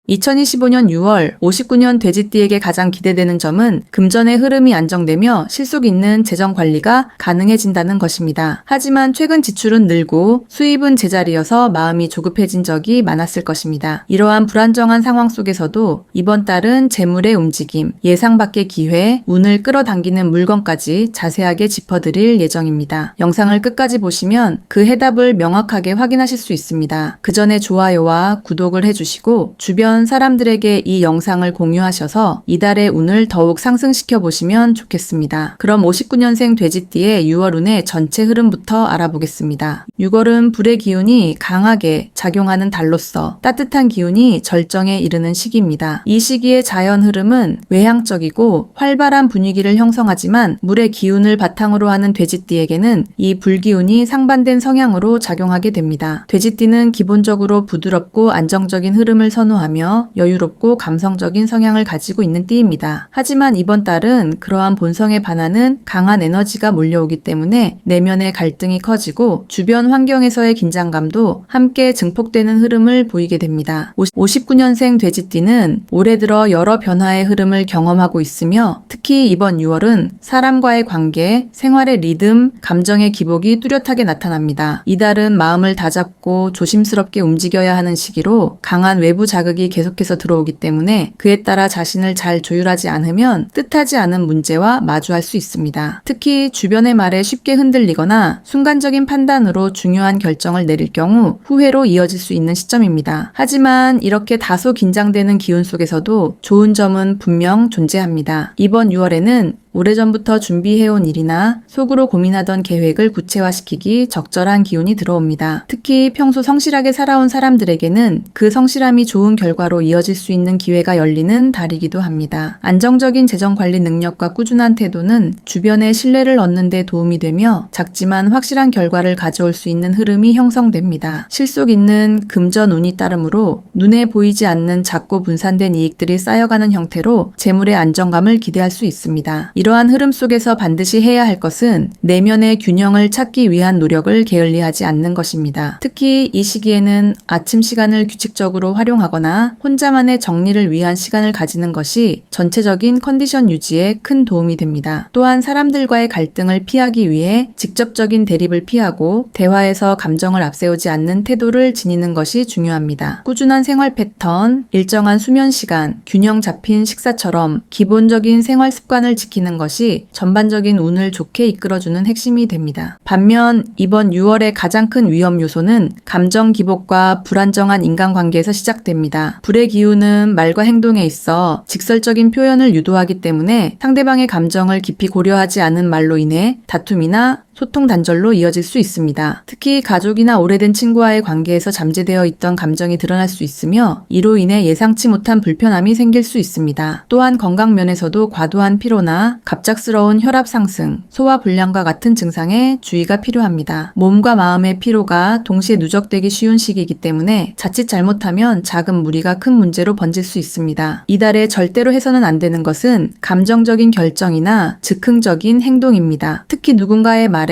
2025년 6월 59년 돼지띠에게 가장 기대되는 점은 금전의 흐름이 안정되며 실속 있는 재정 관리가 가능해진다는 것입니다. 하지만 최근 지출은 늘고 수입은 제자리여서 마음이 조급해진 적이 많았을 것입니다. 이러한 불안정한 상황 속에서도 이번 달은 재물의 움직임, 예상 밖의 기회, 운을 끌어당기는 물건까지 자세하게 짚어드릴 예정입니다. 영상을 끝까지 보시면 그 해답을 명확하게 확인하실 수 있습니다. 그 전에 좋아요와 구독을 해주시고 주변 사람들에게 이 영상을 공유하셔서 이달의 운을 더욱 상승시켜 보시면 좋겠습니다. 그럼 59년생 돼지띠의 6월 운의 전체 흐름부터 알아보겠습니다. 6월은 불의 기운이 강하게 작용하는 달로서 따뜻한 기운이 절정에 이르는 시기입니다. 이 시기의 자연 흐름은 외향적이고 활발한 분위기를 형성하지만 물의 기운을 바탕으로 하는 돼지띠에게는 이 불기운이 상반된 성향으로 작용하게 됩니다. 돼지띠는 기본적으로 부드럽고 안정적인 흐름을 선호하며 여유롭고 감성적인 성향을 가지고 있는 띠입니다. 하지만 이번 달은 그러한 본성에 반하는 강한 에너지가 몰려오기 때문에 내면의 갈등이 커지고 주변 환경에서의 긴장감도 함께 증폭되는 흐름을 보이게 됩니다. 59년생 돼지띠는 올해 들어 여러 변화의 흐름을 경험하고 있으며 특히 이번 6월은 사람과의 관계, 생활의 리듬, 감정의 기복이 뚜렷하게 나타납니다. 이달은 마음을 다잡고 조심스럽게 움직여야 하는 시기로 강한 외부 자극이 계속해서 들어오기 때문에 그에 따라 자신을 잘 조율하지 않으면 뜻하지 않은 문제와 마주할 수 있습니다. 특히 주변의 말에 쉽게 흔들리거나 순간적인 판단으로 중요한 결정을 내릴 경우 후회로 이어질 수 있는 시점입니다. 하지만 이렇게 다소 긴장되는 기운 속에서도 좋은 점은 분명 존재합니다. 이번 6월에는 오래전부터 준비해온 일이나 속으로 고민하던 계획을 구체화시키기 적절한 기운이 들어옵니다. 특히 평소 성실하게 살아온 사람들에게는 그 성실함이 좋은 결과로 이어질 수 있는 기회가 열리는 달이기도 합니다. 안정적인 재정관리 능력과 꾸준한 태도는 주변의 신뢰를 얻는 데 도움이 되며 작지만 확실한 결과를 가져올 수 있는 흐름이 형성됩니다. 실속 있는 금전운이 따르므로 눈에 보이지 않는 작고 분산된 이익들이 쌓여가는 형태로 재물의 안정감을 기대할 수 있습니다. 이러한 흐름 속에서 반드시 해야 할 것은 내면의 균형을 찾기 위한 노력을 게을리하지 않는 것입니다. 특히 이 시기에는 아침 시간을 규칙적으로 활용하거나 혼자만의 정리를 위한 시간을 가지는 것이 전체적인 컨디션 유지에 큰 도움이 됩니다. 또한 사람들과의 갈등을 피하기 위해 직접적인 대립을 피하고 대화에서 감정을 앞세우지 않는 태도를 지니는 것이 중요합니다. 꾸준한 생활 패턴, 일정한 수면 시간, 균형 잡힌 식사처럼 기본적인 생활 습관을 지키는 것이 전반적인 운을 좋게 이끌어주는 핵심이 됩니다. 반면 이번 6월의 가장 큰 위험 요소는 감정 기복과 불안정한 인간관계에서 시작됩니다. 불의 기운은 말과 행동에 있어 직설적인 표현을 유도하기 때문에 상대방의 감정을 깊이 고려하지 않은 말로 인해 다툼이나 소통 단절로 이어질 수 있습니다. 특히 가족이나 오래된 친구와의 관계에서 잠재되어 있던 감정이 드러날 수 있으며 이로 인해 예상치 못한 불편함이 생길 수 있습니다. 또한 건강 면에서도 과도한 피로나 갑작스러운 혈압 상승, 소화 불량과 같은 증상에 주의가 필요합니다. 몸과 마음의 피로가 동시에 누적되기 쉬운 시기이기 때문에 자칫 잘못하면 작은 무리가 큰 문제로 번질 수 있습니다. 이달에 절대로 해서는 안 되는 것은 감정적인 결정이나 즉흥적인 행동입니다. 특히 누군가의 말에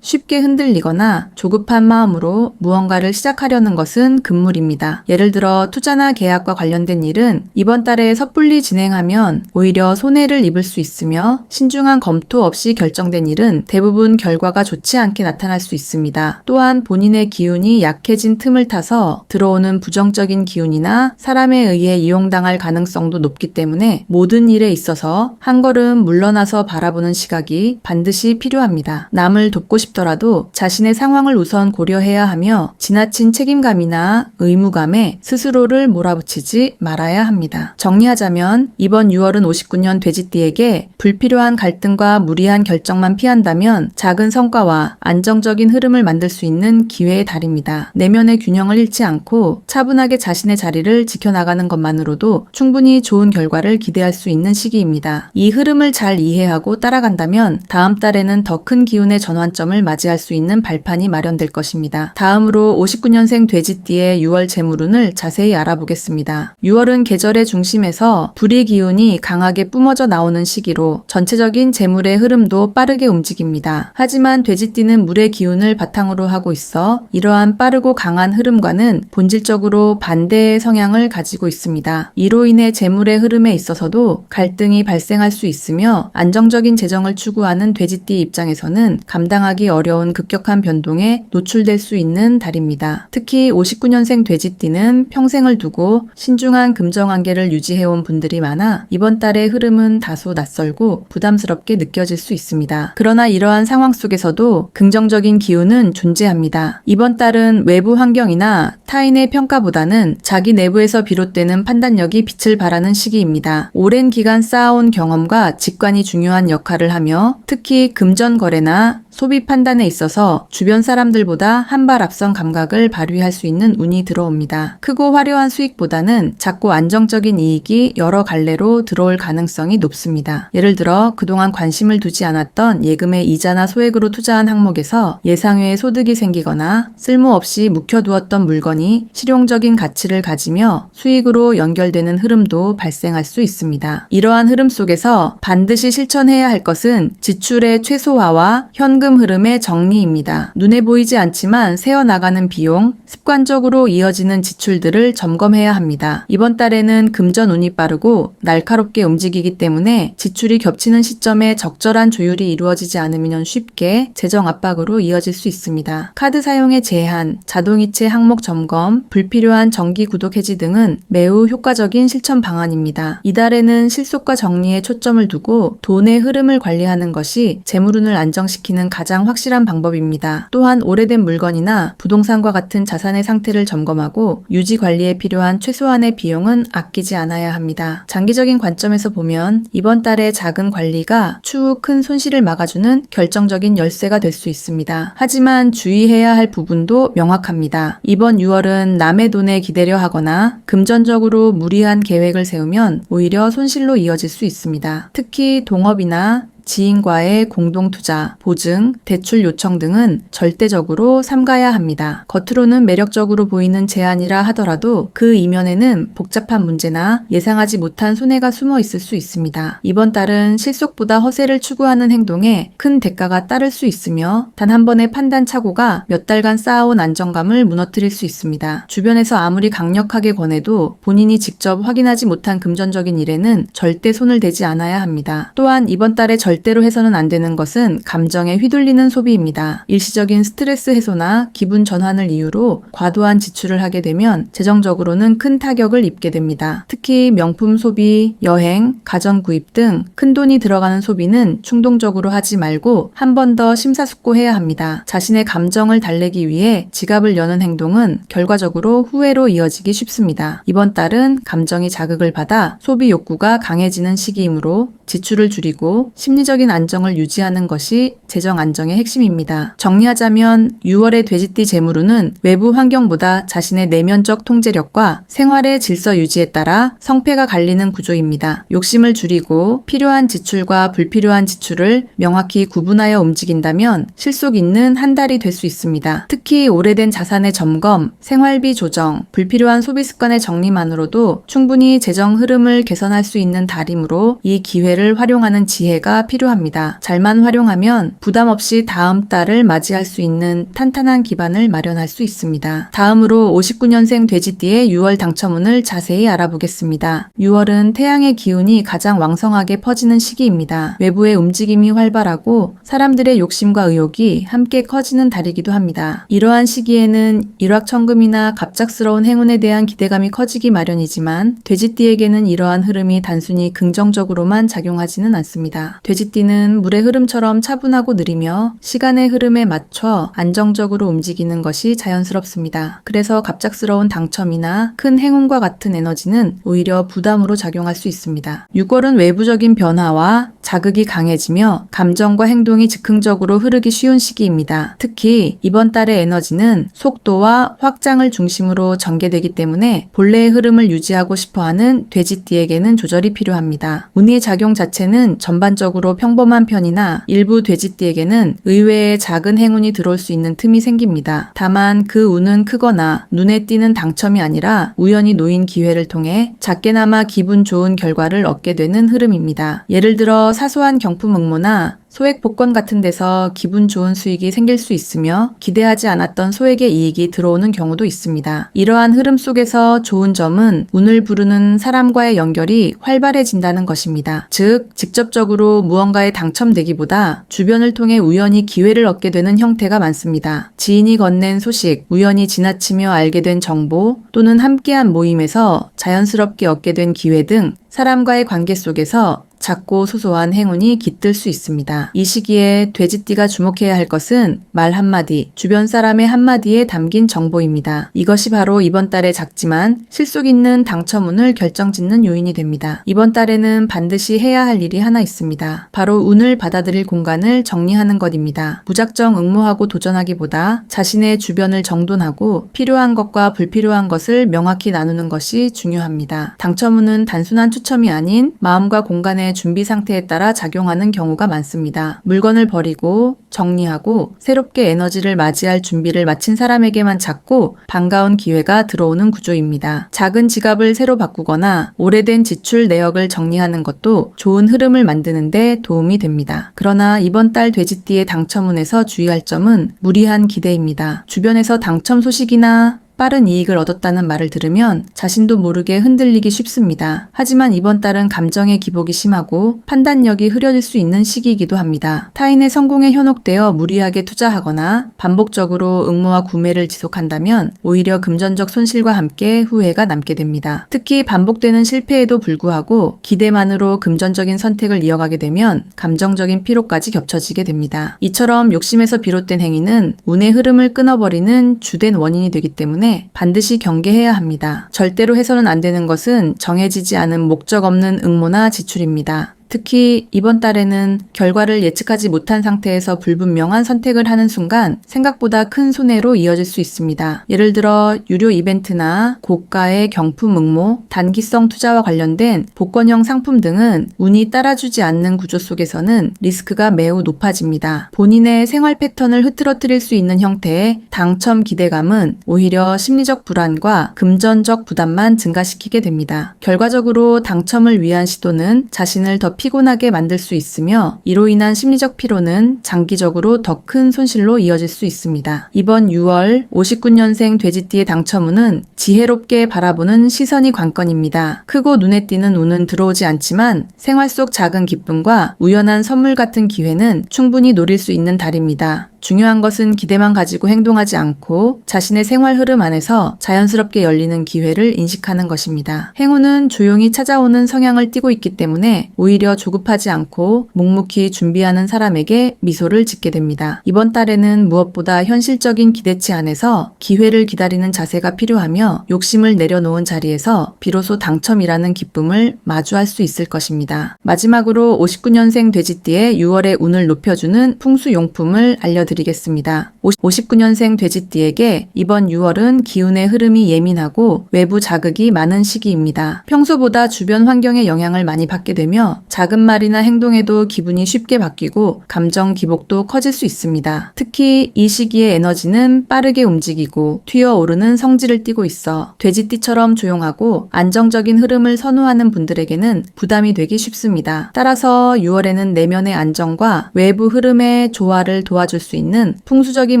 쉽게 흔들리거나 조급한 마음으로 무언가를 시작하려는 것은 금물입니다. 예를 들어 투자나 계약과 관련된 일은 이번 달에 섣불리 진행하면 오히려 손해를 입을 수 있으며 신중한 검토 없이 결정된 일은 대부분 결과가 좋지 않게 나타날 수 있습니다. 또한 본인의 기운이 약해진 틈을 타서 들어오는 부정적인 기운이나 사람에 의해 이용당할 가능성도 높기 때문에 모든 일에 있어서 한 걸음 물러나서 바라보는 시각이 반드시 필요합니다. 남을 돕고 싶더라도 자신의 상황을 우선 고려해야 하며 지나친 책임감이나 의무감에 스스로를 몰아붙이지 말아야 합니다. 정리하자면 이번 6월은 59년 돼지띠에게 불필요한 갈등과 무리한 결정만 피한다면 작은 성과와 안정적인 흐름을 만들 수 있는 기회의 달입니다. 내면의 균형을 잃지 않고 차분하게 자신의 자리를 지켜나가는 것만으로도 충분히 좋은 결과를 기대할 수 있는 시기입니다. 이 흐름을 잘 이해하고 따라간다면 다음 달에는 더 큰 기운의 전환점을 세상을 맞이할 수 있는 발판이 마련될 것입니다. 다음으로 59년생 돼지띠의 6월 재물운을 자세히 알아보겠습니다. 6월은 계절의 중심에서 불의 기운이 강하게 뿜어져 나오는 시기로 전체적인 재물의 흐름도 빠르게 움직입니다. 하지만 돼지띠는 물의 기운을 바탕으로 하고 있어 이러한 빠르고 강한 흐름과는 본질적으로 반대의 성향을 가지고 있습니다. 이로 인해 재물의 흐름에 있어서도 갈등이 발생할 수 있으며 안정적인 재정을 추구하는 돼지띠 입장에서는 감당하기 어려운 급격한 변동에 노출될 수 있는 달입니다. 특히 59년생 돼지띠는 평생을 두고 신중한 금정관계를 유지해온 분들이 많아 이번 달의 흐름은 다소 낯설고 부담스럽게 느껴질 수 있습니다. 그러나 이러한 상황 속에서도 긍정적인 기운은 존재합니다. 이번 달은 외부 환경이나 타인의 평가보다는 자기 내부에서 비롯되는 판단력이 빛을 발하는 시기입니다. 오랜 기간 쌓아온 경험과 직관이 중요한 역할을 하며 특히 금전 거래나 소비 판단에 있어서 주변 사람들보다 한 발 앞선 감각을 발휘할 수 있는 운이 들어옵니다. 크고 화려한 수익보다는 작고 안정적인 이익이 여러 갈래로 들어올 가능성이 높습니다. 예를 들어 그동안 관심을 두지 않았던 예금의 이자나 소액으로 투자한 항목에서 예상외의 소득이 생기거나 쓸모없이 묵혀두었던 물건이 실용적인 가치를 가지며 수익으로 연결되는 흐름도 발생할 수 있습니다. 이러한 흐름 속에서 반드시 실천해야 할 것은 지출의 최소화와 현금 흐름의 정리입니다. 눈에 보이지 않지만 새어나가는 비용, 습관적으로 이어지는 지출들을 점검해야 합니다. 이번 달에는 금전 운이 빠르고 날카롭게 움직이기 때문에 지출이 겹치는 시점에 적절한 조율이 이루어지지 않으면 쉽게 재정 압박으로 이어질 수 있습니다. 카드 사용의 제한, 자동이체 항목 점검, 불필요한 정기 구독 해지 등은 매우 효과적인 실천 방안입니다. 이달에는 실속과 정리에 초점을 두고 돈의 흐름을 관리하는 것이 재물운을 안정시키는 가장 확실한 방법입니다. 또한 오래된 물건이나 부동산과 같은 자산의 상태를 점검하고 유지 관리에 필요한 최소한의 비용은 아끼지 않아야 합니다. 장기적인 관점에서 보면 이번 달의 작은 관리가 추후 큰 손실을 막아주는 결정적인 열쇠가 될 수 있습니다. 하지만 주의해야 할 부분도 명확합니다. 이번 6월은 남의 돈에 기대려 하거나 금전적으로 무리한 계획을 세우면 오히려 손실로 이어질 수 있습니다. 특히 동업이나 지인과의 공동투자, 보증, 대출 요청 등은 절대적으로 삼가야 합니다. 겉으로는 매력적으로 보이는 제안이라 하더라도 그 이면에는 복잡한 문제나 예상하지 못한 손해가 숨어 있을 수 있습니다. 이번 달은 실속보다 허세를 추구하는 행동에 큰 대가가 따를 수 있으며 단 한 번의 판단 착오가 몇 달간 쌓아온 안정감을 무너뜨릴 수 있습니다. 주변에서 아무리 강력하게 권해도 본인이 직접 확인하지 못한 금전적인 일에는 절대 손을 대지 않아야 합니다. 또한 이번 달에 절대로 해서는 안 되는 것은 감정에 휘둘리는 소비입니다. 일시적인 스트레스 해소나 기분 전환을 이유로 과도한 지출을 하게 되면 재정적으로는 큰 타격을 입게 됩니다. 특히 명품 소비, 여행, 가전 구입 등 큰돈이 들어가는 소비는 충동적으로 하지 말고 한 번 더 심사숙고해야 합니다. 자신의 감정을 달래기 위해 지갑을 여는 행동은 결과적으로 후회로 이어지기 쉽습니다. 이번 달은 감정이 자극을 받아 소비 욕구가 강해지는 시기이므로 지출을 줄이고 심리적인 안정을 유지하는 것이 재정 안정의 핵심입니다. 정리하자면 6월의 돼지띠 재물운은 외부 환경보다 자신의 내면적 통제력과 생활의 질서 유지에 따라 성패가 갈리는 구조입니다. 욕심을 줄이고 필요한 지출과 불필요한 지출을 명확히 구분하여 움직인다면 실속 있는 한 달이 될 수 있습니다. 특히 오래된 자산의 점검, 생활비 조정, 불필요한 소비 습관의 정리만으로도 충분히 재정 흐름을 개선할 수 있는 달이므로 이 기회를 활용하는 지혜가 필요합니다. 잘만 활용하면 부담 없이 다음 달을 맞이할 수 있는 탄탄한 기반을 마련할 수 있습니다. 다음으로 59년생 돼지띠의 6월 당첨운을 자세히 알아보겠습니다. 6월은 태양의 기운이 가장 왕성하게 퍼지는 시기입니다. 외부의 움직임이 활발하고 사람들의 욕심과 의욕이 함께 커지는 달이기도 합니다. 이러한 시기에는 일확천금이나 갑작스러운 행운에 대한 기대감이 커지기 마련이지만 돼지띠에게는 이러한 흐름이 단순히 긍정적으로만 작용하지는 않습니다. 돼지띠는 물의 흐름처럼 차분하고 느리며 시간의 흐름에 맞춰 안정적으로 움직이는 것이 자연스럽습니다. 그래서 갑작스러운 당첨이나 큰 행운과 같은 에너지는 오히려 부담으로 작용할 수 있습니다. 6월은 외부적인 변화와 자극이 강해지며 감정과 행동이 즉흥적으로 흐르기 쉬운 시기입니다. 특히 이번 달의 에너지는 속도와 확장을 중심으로 전개되기 때문에 본래의 흐름을 유지하고 싶어하는 돼지띠에게는 조절이 필요합니다. 운의 작용 자체는 전반적으로 평범한 편이나 일부 돼지띠에게는 의외의 작은 행운이 들어올 수 있는 틈이 생깁니다. 다만 그 운은 크거나 눈에 띄는 당첨이 아니라 우연히 놓인 기회를 통해 작게나마 기분 좋은 결과를 얻게 되는 흐름입니다. 예를 들어 사소한 경품 응모나 소액 복권 같은 데서 기분 좋은 수익이 생길 수 있으며 기대하지 않았던 소액의 이익이 들어오는 경우도 있습니다. 이러한 흐름 속에서 좋은 점은 운을 부르는 사람과의 연결이 활발해진다는 것입니다. 즉, 직접적으로 무언가에 당첨되기보다 주변을 통해 우연히 기회를 얻게 되는 형태가 많습니다. 지인이 건넨 소식, 우연히 지나치며 알게 된 정보, 또는 함께한 모임에서 자연스럽게 얻게 된 기회 등 사람과의 관계 속에서 작고 소소한 행운이 깃들 수 있습니다. 이 시기에 돼지띠가 주목해야 할 것은 말 한마디, 주변 사람의 한마디에 담긴 정보입니다. 이것이 바로 이번 달에 작지만 실속 있는 당첨운을 결정짓는 요인이 됩니다. 이번 달에는 반드시 해야 할 일이 하나 있습니다. 바로 운을 받아들일 공간을 정리하는 것입니다. 무작정 응모하고 도전하기보다 자신의 주변을 정돈하고 필요한 것과 불필요한 것을 명확히 나누는 것이 중요합니다. 당첨운은 단순한 추첨이 아닌 마음과 공간의 준비 상태에 따라 작용하는 경우가 많습니다. 물건을 버리고 정리하고 새롭게 에너지를 맞이할 준비를 마친 사람에게만 작고 반가운 기회가 들어오는 구조입니다. 작은 지갑을 새로 바꾸거나 오래된 지출 내역을 정리하는 것도 좋은 흐름을 만드는 데 도움이 됩니다. 그러나 이번 달 돼지띠의 당첨운에서 주의할 점은 무리한 기대입니다. 주변에서 당첨 소식이나 빠른 이익을 얻었다는 말을 들으면 자신도 모르게 흔들리기 쉽습니다. 하지만 이번 달은 감정의 기복이 심하고 판단력이 흐려질 수 있는 시기이기도 합니다. 타인의 성공에 현혹되어 무리하게 투자하거나 반복적으로 응모와 구매를 지속한다면 오히려 금전적 손실과 함께 후회가 남게 됩니다. 특히 반복되는 실패에도 불구하고 기대만으로 금전적인 선택을 이어가게 되면 감정적인 피로까지 겹쳐지게 됩니다. 이처럼 욕심에서 비롯된 행위는 운의 흐름을 끊어버리는 주된 원인이 되기 때문에 반드시 경계해야 합니다. 절대로 해서는 안 되는 것은 정해지지 않은 목적 없는 응모나 지출입니다. 특히 이번 달에는 결과를 예측하지 못한 상태에서 불분명한 선택을 하는 순간 생각보다 큰 손해로 이어질 수 있습니다. 예를 들어 유료 이벤트나 고가의 경품 응모, 단기성 투자와 관련된 복권형 상품 등은 운이 따라주지 않는 구조 속에서는 리스크가 매우 높아집니다. 본인의 생활 패턴을 흐트러뜨릴 수 있는 형태의 당첨 기대감은 오히려 심리적 불안과 금전적 부담만 증가시키게 됩니다. 결과적으로 당첨을 위한 시도는 자신을 더 피곤하게 만들 수 있으며 이로 인한 심리적 피로는 장기적으로 더 큰 손실로 이어질 수 있습니다. 이번 6월 59년생 돼지띠의 당첨운은 지혜롭게 바라보는 시선이 관건입니다. 크고 눈에 띄는 운은 들어오지 않지만 생활 속 작은 기쁨과 우연한 선물 같은 기회는 충분히 노릴 수 있는 달입니다. 중요한 것은 기대만 가지고 행동하지 않고 자신의 생활 흐름 안에서 자연스럽게 열리는 기회를 인식하는 것입니다. 행운은 조용히 찾아오는 성향을 띠고 있기 때문에 오히려 조급하지 않고 묵묵히 준비하는 사람에게 미소를 짓게 됩니다. 이번 달에는 무엇보다 현실적인 기대치 안에서 기회를 기다리는 자세가 필요하며 욕심을 내려놓은 자리에서 비로소 당첨이라는 기쁨을 마주할 수 있을 것입니다. 마지막으로 59년생 돼지띠의 6월의 운을 높여주는 풍수용품을 알려드리겠습니다. 59년생 돼지띠에게 이번 6월은 기운의 흐름이 예민하고 외부 자극이 많은 시기입니다. 평소보다 주변 환경의 영향을 많이 받게 되며 작은 말이나 행동에도 기분이 쉽게 바뀌고 감정 기복도 커질 수 있습니다. 특히 이 시기의 에너지는 빠르게 움직이고 튀어오르는 성질을 띠고 있어 돼지띠처럼 조용하고 안정적인 흐름을 선호하는 분들에게는 부담이 되기 쉽습니다. 따라서 6월에는 내면의 안정과 외부 흐름의 조화를 도와줄 수 있는 풍수적인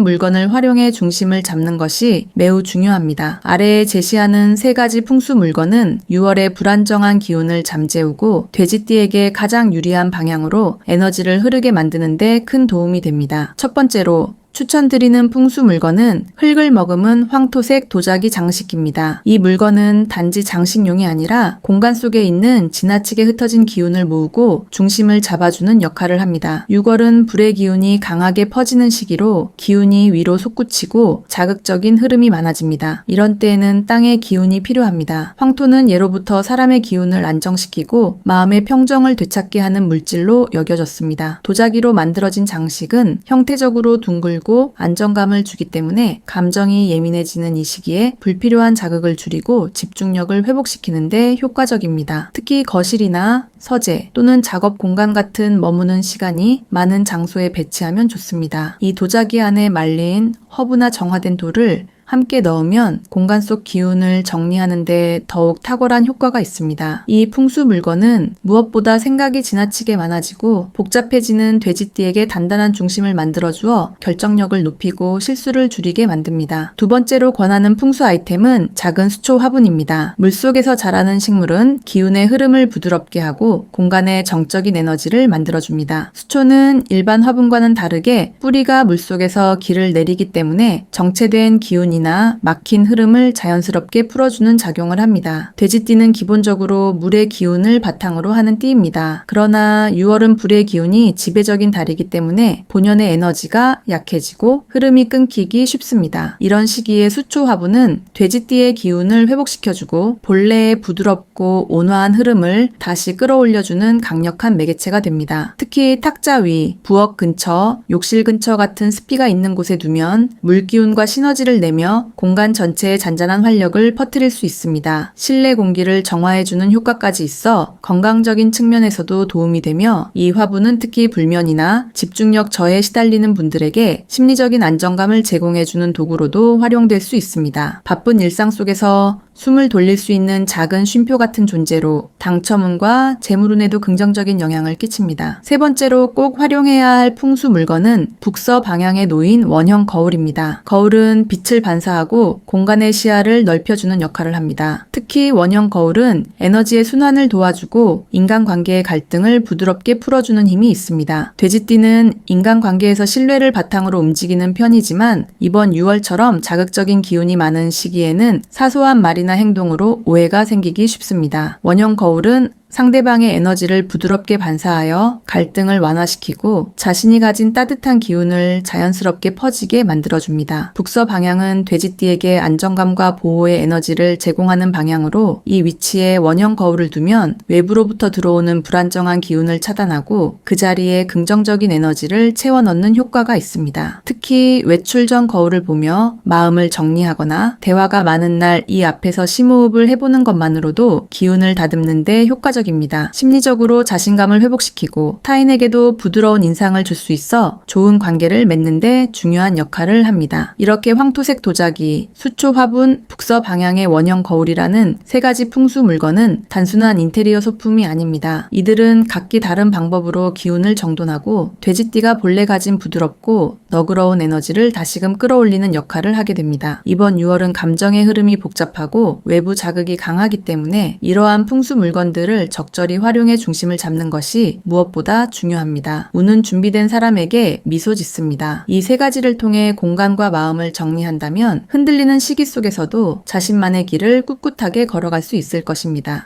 물건을 활용해 중심을 잡는 것이 매우 중요합니다. 아래에 제시하는 3가지 풍수 물건은 6월의 불안정한 기운을 잠재우고 돼지띠에게 가장 유리한 방향으로 에너지를 흐르게 만드는 데 큰 도움이 됩니다. 첫 번째로 추천드리는 풍수 물건은 흙을 머금은 황토색 도자기 장식기입니다. 이 물건은 단지 장식용이 아니라 공간 속에 있는 지나치게 흩어진 기운을 모으고 중심을 잡아주는 역할을 합니다. 6월은 불의 기운이 강하게 퍼지는 시기로 기운이 위로 솟구치고 자극적인 흐름이 많아집니다. 이런 때에는 땅의 기운이 필요합니다. 황토는 예로부터 사람의 기운을 안정시키고 마음의 평정을 되찾게 하는 물질로 여겨졌습니다. 도자기로 만들어진 장식은 형태적으로 둥글고 풀어주고 안정감을 주기 때문에 감정이 예민해지는 이 시기에 불필요한 자극을 줄이고 집중력을 회복시키는 데 효과적입니다. 특히 거실이나 서재 또는 작업 공간 같은 머무는 시간이 많은 장소에 배치하면 좋습니다. 이 도자기 안에 말린 허브나 정화된 돌을 함께 넣으면 공간 속 기운을 정리하는 데 더욱 탁월한 효과가 있습니다. 이 풍수 물건은 무엇보다 생각이 지나치게 많아지고 복잡해지는 돼지띠에게 단단한 중심을 만들어주어 결정력을 높이고 실수를 줄이게 만듭니다. 두 번째로 권하는 풍수 아이템은 작은 수초 화분입니다. 물속에서 자라는 식물은 기운의 흐름을 부드럽게 하고 공간의 정적인 에너지를 만들어줍니다. 수초는 일반 화분과는 다르게 뿌리가 물속에서 길을 내리기 때문에 정체된 기운이 이나 막힌 흐름을 자연스럽게 풀어주는 작용을 합니다. 돼지띠는 기본적으로 물의 기운을 바탕으로 하는 띠입니다. 그러나 6월은 불의 기운이 지배적인 달이기 때문에 본연의 에너지가 약해지고 흐름이 끊기기 쉽습니다. 이런 시기에 수초 화분은 돼지띠의 기운을 회복시켜주고 본래의 부드럽고 온화한 흐름을 다시 끌어올려주는 강력한 매개체가 됩니다. 특히 탁자 위, 부엌 근처, 욕실 근처 같은 습기가 있는 곳에 두면 물 기운과 시너지를 내며 공간 전체에 잔잔한 활력을 퍼뜨릴 수 있습니다. 실내 공기를 정화해주는 효과까지 있어 건강적인 측면에서도 도움이 되며 이 화분은 특히 불면이나 집중력 저해에 시달리는 분들에게 심리적인 안정감을 제공해주는 도구로도 활용될 수 있습니다. 바쁜 일상 속에서 숨을 돌릴 수 있는 작은 쉼표 같은 존재로 당첨운과 재물운에도 긍정적인 영향을 끼칩니다. 세 번째로 꼭 활용해야 할 풍수 물건은 북서 방향에 놓인 원형 거울입니다. 거울은 빛을 반사하고 공간의 시야를 넓혀주는 역할을 합니다. 특히 원형 거울은 에너지의 순환을 도와주고 인간관계의 갈등을 부드럽게 풀어주는 힘이 있습니다. 돼지띠는 인간관계에서 신뢰를 바탕으로 움직이는 편이지만 이번 6월처럼 자극적인 기운이 많은 시기에는 사소한 말이나 행동으로 오해가 생기기 쉽습니다. 원형 거울은 상대방의 에너지를 부드럽게 반사하여 갈등을 완화시키고 자신이 가진 따뜻한 기운을 자연스럽게 퍼지게 만들어줍니다. 북서 방향은 돼지띠에게 안정감과 보호의 에너지를 제공하는 방향으로 이 위치에 원형 거울을 두면 외부로부터 들어오는 불안정한 기운을 차단하고 그 자리에 긍정적인 에너지를 채워 넣는 효과가 있습니다. 특히 외출 전 거울을 보며 마음을 정리하거나 대화가 많은 날 이 앞에서 심호흡을 해보는 것만으로도 기운을 다듬는 데 효과적입니다. 심리적으로 자신감을 회복시키고 타인에게도 부드러운 인상을 줄 수 있어 좋은 관계를 맺는 데 중요한 역할을 합니다. 이렇게 황토색 도자기, 수초 화분, 북서 방향의 원형 거울이라는 세 가지 풍수 물건은 단순한 인테리어 소품이 아닙니다. 이들은 각기 다른 방법으로 기운을 정돈하고 돼지띠가 본래 가진 부드럽고 너그러운 에너지를 다시금 끌어올리는 역할을 하게 됩니다. 이번 6월은 감정의 흐름이 복잡하고 외부 자극이 강하기 때문에 이러한 풍수 물건들을 적절히 활용해 중심을 잡는 것이 무엇보다 중요합니다. 운은 준비된 사람에게 미소 짓습니다. 이 세 가지를 통해 공간과 마음을 정리한다면 흔들리는 시기 속에서도 자신만의 길을 꿋꿋하게 걸어갈 수 있을 것입니다.